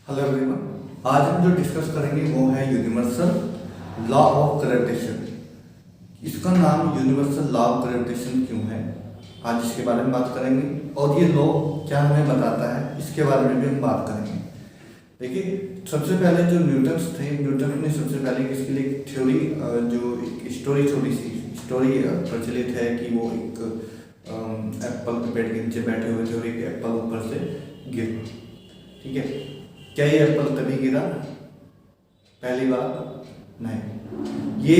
Hello everyone, आज हम जो डिस्कस करेंगे वो है यूनिवर्सल लॉ ऑफ ग्रेविटेशन। इसका नाम यूनिवर्सल लॉ ऑफ ग्रेविटेशन क्यों है, आज इसके बारे में बात करेंगे और ये लॉ क्या हमें बताता है इसके बारे में भी हम बात करेंगे। देखिए, सबसे पहले जो न्यूटन्स थे, न्यूटन ने सबसे पहले इसके लिए एक थ्योरी, जो एक स्टोरी स्टोरी प्रचलित है कि वो एक एप्पल के पेड़ के नीचे बैठे हुए थे और एक एप्पल ऊपर से गिर, ठीक है। क्या ये एप्पल तभी गिरा? पहली बार नहीं, ये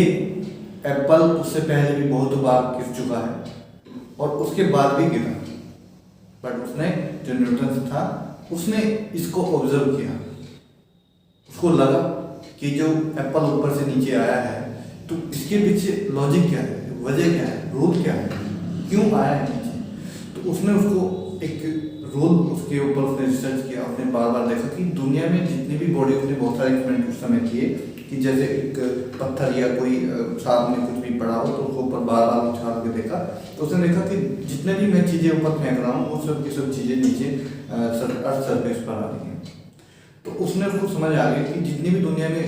एप्पल उससे पहले भी बहुत बार गिर चुका है और उसके बाद भी गिरा, बट उसने जो न्यूटन था उसने इसको ऑब्जर्व किया। उसको लगा कि जो एप्पल ऊपर से नीचे आया है तो इसके पीछे लॉजिक क्या है, वजह क्या है, रूल क्या है, क्यों आया है नीचे। तो उसने उसको एक रूल उसके ऊपर उसने रिसर्च किया। उसने बार बार देखा कि दुनिया में जितनी भी बॉडी, उसने बहुत सारे एक्सपेरिमेंट उस समय किए कि जैसे एक पत्थर या कोई साथ में कुछ भी पड़ा हो तो उसको ऊपर बार बार उछाल के देखा। तो उसने देखा कि जितने भी मैं चीज़ें ऊपर फेंक रहा हूँ वो सब की सब चीज़ें नीचे अर्थ सरफेस पर आ रही हैं। तो उसने उसको समझ आ गया कि जितनी भी दुनिया में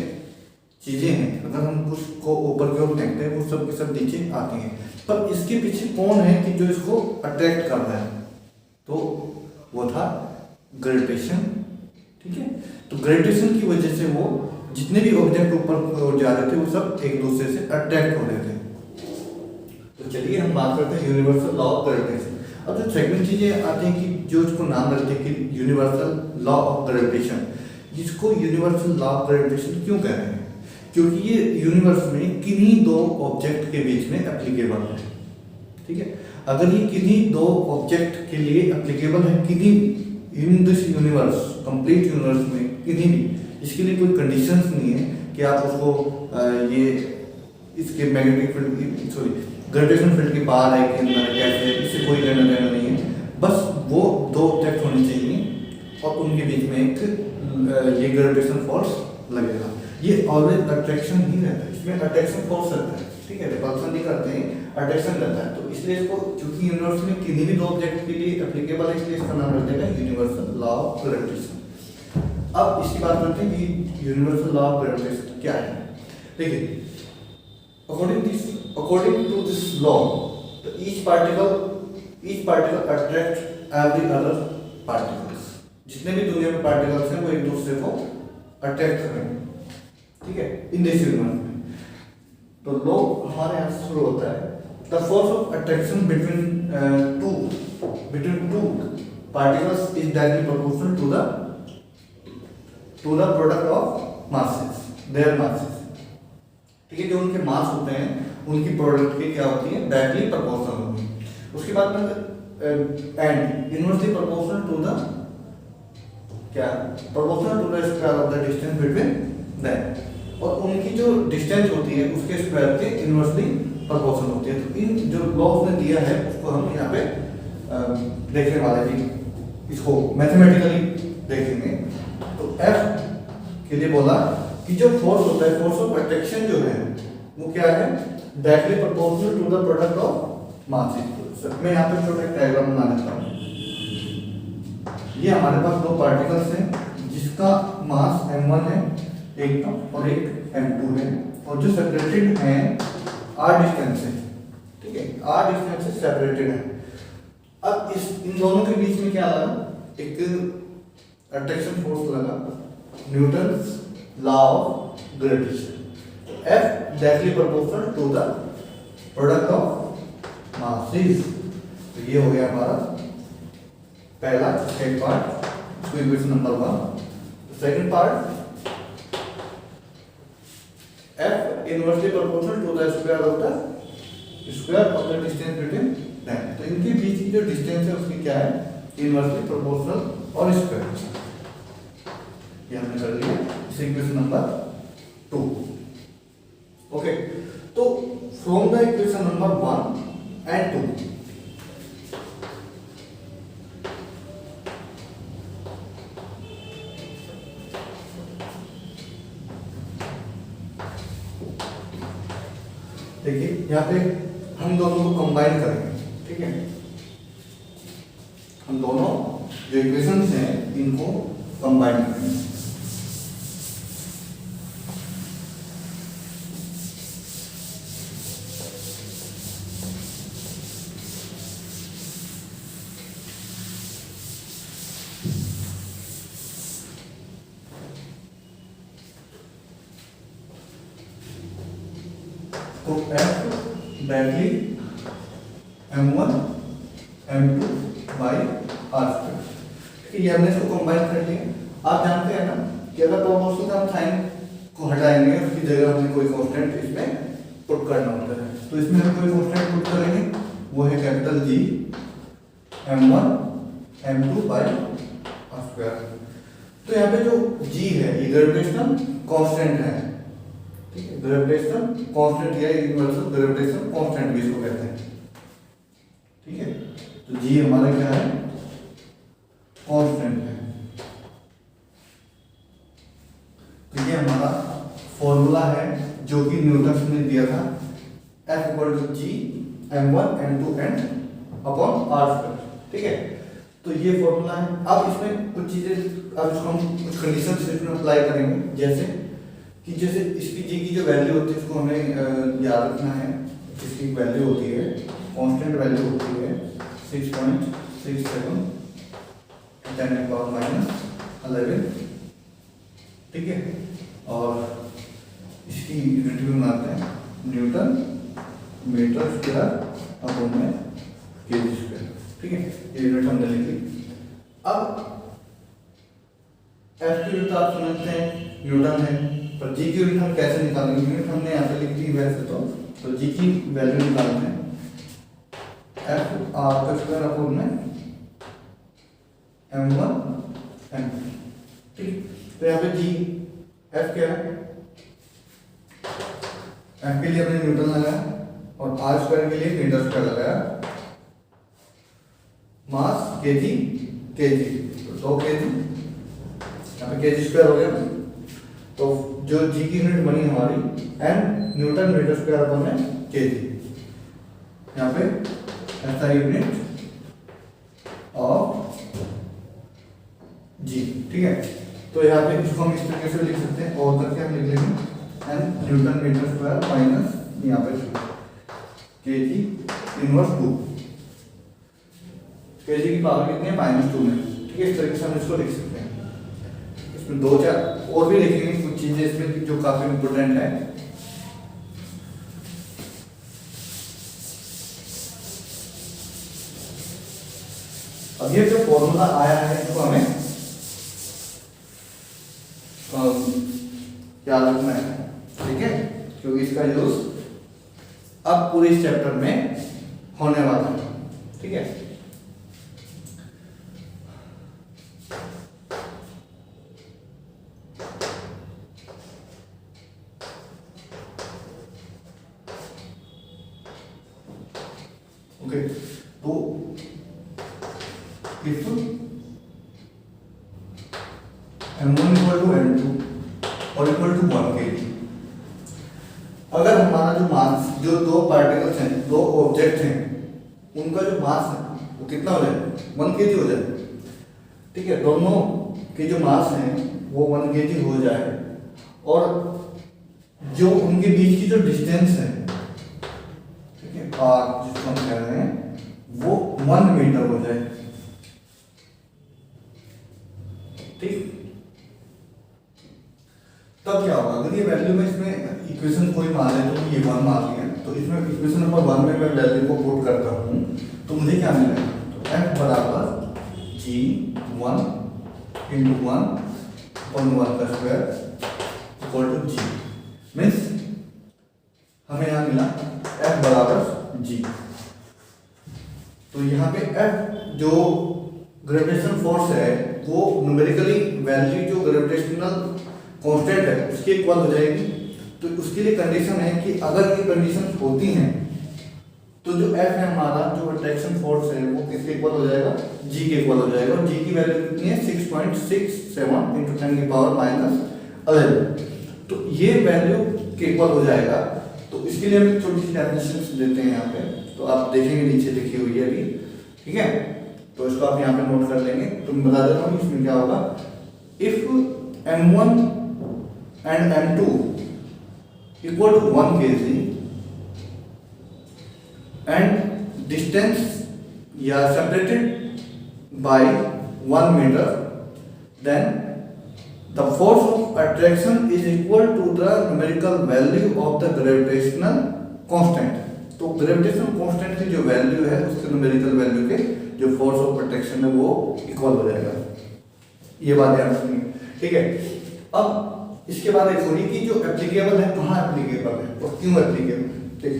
चीज़ें हैं, अगर हम कुछ को ऊपर की ओर फेंकते हैं वो सब के सब नीचे आती हैं, पर इसके पीछे कौन है कि जो इसको अट्रैक्ट कर रहा है? तो वो था ग्रेविटेशन, ठीक है। तो ग्रेविटेशन की वजह से वो जितने भी ऑब्जेक्ट ऊपर जा रहे थे वो सब एक दूसरे से अट्रैक्ट हो रहे थे। तो चलिए हम बात करते हैं यूनिवर्सल लॉ ऑफ ग्रेविटेशन। अब जो सेकंड चीजें आती हैं कि जो इसको नाम रखते हैं कि यूनिवर्सल लॉ ऑफ ग्रेविटेशन। जिसको यूनिवर्सल लॉ ऑफ ग्रेविटेशन क्यों कह रहे हैं? क्योंकि ये यूनिवर्स में किन्हीं दो ऑब्जेक्ट के बीच में एप्लीकेबल है, ठीक है। अगर ये किन्हीं दो ऑब्जेक्ट के लिए एप्लीकेबल है, किन्हीं in this universe, complete universe में किन्हीं भी, इसके लिए कोई कंडीशंस नहीं है कि आप उसको ये इसके magnetic field, sorry gravitation field के बाहर है कि अंदर है, कैसे, इससे कोई लेना देना नहीं है। बस वो दो ऑब्जेक्ट होने चाहिए और उनके बीच में एक ये ग्रेविटेशन फोर्स लगेगा। ये ऑलवेज अट्रैक्शन ही रहता है, इसमें अट्रैक्शन फोर्स रहता है, ठीक है। रिपल्सन नहीं करते हैं, अट्रैक्शन रहता है। तो इसलिए इसको, क्योंकि यूनिवर्स में किन्हीं भी दो ऑब्जेक्ट के लिए एप्लीकेबल है, इसलिए इसका नाम रख देगा यूनिवर्सल लॉ ऑफ ग्रेविटेशन। अब इसकी बात करते हैं कि यूनिवर्सल लॉ ऑफ ग्रेविटेशन क्या है। देखिए, according to this law, each particle attract every other particles. जितने भी दुनिया में पार्टिकल्स हैं वो एक दूसरे को अट्रैक्ट करेंगे, ठीक है, इन दिस यूनिवर्स में। तो लॉ हमारे यहाँ शुरू होता है, the force of attraction between two particles is directly proportional to the product of masses, their masses, ठीक है। जो उनके मास होते हैं उनकी प्रोडक्ट की क्या होती है, डायरेक्टली प्रोपोर्शनल होती है। उसके बाद में and inversely proportional to the क्या, proportional to the square of the distance between them. और उनकी जो डिस्टेंस होती है उसके स्क्वायर के इनवर्सली प्रोपोर्शनल होती है। तो इन जो लॉ उसने दिया है उसको हम यहाँ पे देखने वाले भी, इसको मैथमेटिकली देखेंगे। तो F के लिए बोला कि जो फोर्स होता है, फोर्स ऑफ अट्रैक्शन जो है वो क्या है, directly proportional to the product of masses. मैं यहाँ पे छोटा डायग्राम बना लेता हूँ। ये हमारे पास दो पार्टिकल्स हैं जिसका मास m1 है एक का और एक m2 है, और जो सेपरेटेड हैं r डिस्टेंस से, ठीक है, r डिस्टेंस से सेपरेटेड है। अब इन दोनों के बीच में क्या लगा, एक अट्रैक्शन फोर्स लगा, Newton's law of gravitation. F directly proportional to the product of masses. तो ये हो गया हमारा पहला एक पार्ट, इसको equation number 1। Second part, F inversely proportional to the square of the distance between them. तो इनके बीच की जो डिस्टेंस है उसकी क्या है, इनवर्सली प्रोपोर्शनल और स्क्वायर। ये हमने कर लिया, इस इक्वेशन नंबर 2। ओके, तो from the equation number 1 and 2, देखिए यहाँ पे हम दोनों को कंबाइन करेंगे, ठीक है। हम दोनों जो इक्वेशंस हैं इनको कंबाइन करेंगे। Directly m1 m2 by r square. ठीक है, ये हमने इसको कंबाइन कर लिया। आप जानते हैं ना कि अगर प्रोपोर्शनल का हम साइन को हटाएंगे उसकी जगह हमें कोई कांस्टेंट इसमें पुट करना होता है, तो इसमें हम कोई कांस्टेंट पुट करेंगे, वो है capital G m1 m2 by r square. तो यहाँ पे जो G है ये ग्रेविटेशनल कांस्टेंट है। ठीक है, ग्रेविटेशनल कांस्टेंट या यूनिवर्सल ग्रेविटेशनल कांस्टेंट भी इसको कहते हैं। ठीक है, तो G हमारा क्या है, कांस्टेंट है। तो ये हमारा फॉर्मूला है जो कि न्यूटन ने दिया था, F equal to G m1 m2 and upon r square. ठीक है, तो ये फॉर्मूला है। अब इसमें कुछ चीजें, अब इसको हम कुछ कंडीशंस इसमें अप्लाई करेंगे, जैसे कि जैसे इसकी G की जो वैल्यू होती है उसको हमें याद रखना है। इसकी वैल्यू होती है, कांस्टेंट वैल्यू होती है 6.67 10⁻⁻11। ठीक है, और इसकी यूनिट भी बनाते हैं न्यूटन मीटर स्क्वायर अपॉन में केजी स्क्वायर। ठीक है, ये यूनिट हमने लिखी। अब F की यूनिट आप समझते हैं न्यूटन है, पर G की यूनिट हम कैसे निकालेंगे? यूनिट हमने यहाँ पे लिख दी वैसे तो G की वैल्यू निकालते हैं F r का स्क्वायर अपॉन में m1 m2। ठीक, तो यहाँ पे G F क्या है, F के लिए हमने न्यूटन लगाया और r स्क्वायर के लिए मीटर स्क्वायर लगाया, मास केजी केजी, तो 2 केजी, यहाँ पे केजी स्क्वायर हो गया। तो जो G की यूनिट बनी हमारी n newton metre square upon में केजी, यहाँ पे ऐसा यूनिट ऑफ G। ठीक है, तो यहाँ पे इसको हम इस तरीके से लिख सकते हैं, और करके हम लिख लेंगे n newton metre square minus यहाँ पे केजी इनवर्स 2, केजी की पावर कितनी है -2 में। ठीक है, इस तरीके से हम इसको लिख सकते हैं। इसमें 2-4 और भी लिखेंगे कुछ चीजें इसमें जो काफी इंपोर्टेंट है। अब ये जो फॉर्मूला आया है इसको हमें क्या रखना है। ठीक है, क्योंकि इसका यूज अब पूरे इस चैप्टर में होने वाला है। ठीक है, ओके, तो if m1 equal to m2 और इक्वल टू 1 kg, अगर हमारा जो मास, जो दो पार्टिकल्स हैं, दो ऑब्जेक्ट हैं, उनका जो मास है वो कितना हो जाए, 1 kg हो जाए। ठीक है, दोनों के जो मास हैं वो 1 kg हो जाए, और जो उनके बीच की जो डिस्टेंस है, ठीक है, r जिसको हम कह रहे हैं, वो 1 मीटर हो जाए। ठीक, तब क्या होगा, अगर ये वैल्यू में इसमें इक्वेशन कोई मान ले, तो ये 1 मान लिया, तो इसमें इक्वेशन नंबर 1 में मैं वैल्यू को पुट करता हूँ, तो मुझे क्या मिलेगा, तो F बराबर G1 × 1/1 का square equal to G, means हमें यहाँ मिला F बराबर G। तो यहाँ पे F जो ग्रेविटेशनल फोर्स है वो न्यूमेरिकली वैल्यू जो ग्रेविटेशनल कांस्टेंट है उसके इक्वल हो जाएगी। तो उसके लिए कंडीशन है कि अगर ये कंडीशन होती हैं तो जो F है हमारा, जो अट्रैक्शन फोर्स है, वो किसके इक्वल हो जाएगा, G के इक्वल हो जाएगा। और G की वैल्यू कितनी है, 6.67 × 10⁻11। तो ये वैल्यू के इक्वल हो जाएगा। तो इसके लिए हम एक छोटी सी डेफिनेशन देते हैं यहाँ पे, तो आप देखेंगे नीचे लिखी हुई है अभी। ठीक है, तो इसको आप यहाँ पे नोट कर लेंगे। तो मैं बता देता हूँ इसमें क्या होगा, if m1 and m2 equal to 1 kg and distance या separated by 1 meter, then the force of attraction is equal to the numerical value of the gravitational constant। तो ग्रेविटेशनल कांस्टेंट की जो वैल्यू है उसके न्यूमेरिकल वैल्यू के जो force of protection है वो इक्वल हो जाएगा। ये बात याद रखनी, ठीक है। अब इसके बाद एक होगी कि जो एप्लीकेबल है, कहाँ एप्लीकेबल है और क्यों एप्लीकेबल है। ठीक,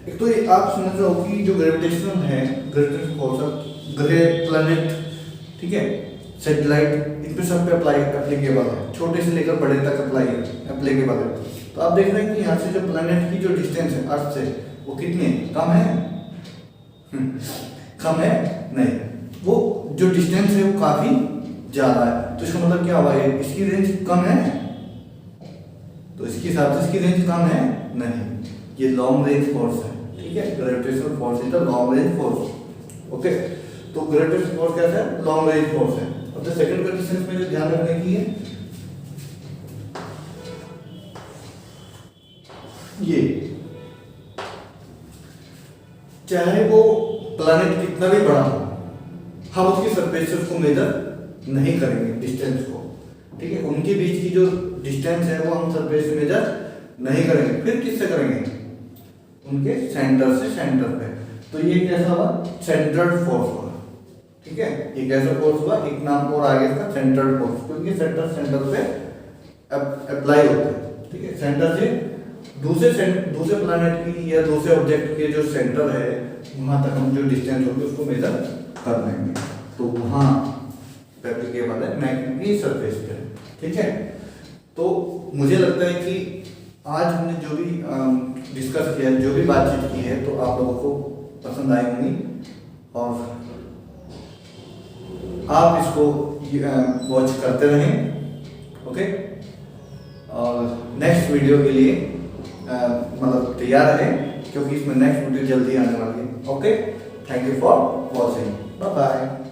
एक तो ये आप समझ रहे हो कि जो ग्रेविटेशनल है, ग्रेविटेशनल फोर्स ग्रह, प्लैनेट, ठीक है, सैटेलाइट, इन पे सब पे अप्लाई एप्लीकेबल है, छोटे से लेकर बड़े तक अप्लाई एप्लीकेबल है। तो आप देख रहे हैं कि यहाँ से जो प्लैनेट की जो डिस्टेंस है अर्थ से वो कितनी है, कम है, कम है नहीं, वो जो डिस्टेंस है वो काफी ज्यादा है। तो इसका मतलब क्या हुआ, इसकी रेंज कम है, तो इसके हिसाब से इसकी रेंज कम है नहीं, ये लॉन्ग रेंज फोर्स है, ठीक है। Gravitational force is the long range force, okay. तो ग्रेविटेशनल फोर्स कैसा है, लॉन्ग रेंज फोर्स है। अब द सेकंड कंडीशन में जो ध्यान रखने की है, ये चाहे वो प्लैनेट कितना भी बड़ा हो, हम उसकी सरफेस से उसको मेजर नहीं करेंगे डिस्टेंस को, ठीक है। उनके बीच की जो डिस्टेंस है वो हम सरफेस से मेजर नहीं करेंगे, फिर किससे करेंगे, उनके सेंटर से सेंटर पे। तो ये कैसा हुआ, सेंटर्ड फोर्स हुआ, ठीक है। ये कैसा फोर्स हुआ, एक नाम और आगे इसका सेंटर्ड फोर्स, क्योंकि सेंटर सेंटर पे अप्लाई होता है, ठीक है। सेंटर से दूसरे प्लैनेट की या दूसरे ऑब्जेक्ट के जो सेंटर है वहां तक हम जो डिस्टेंस होगी उसको मेजर कर लेंगे, तो वहां एप्लीकेबल है, मैग्नेट की सरफेस पे, ठीक है। तो मुझे लगता है कि आज हमने जो भी डिस्कस किया, जो भी बातचीत की है, तो आप लोगों को पसंद आई होंगी और आप इसको वॉच करते रहें, ओके। और नेक्स्ट वीडियो के लिए मतलब तैयार रहें, क्योंकि इसमें नेक्स्ट वीडियो जल्दी आने वाली है, okay. Thank you for watching, bye bye.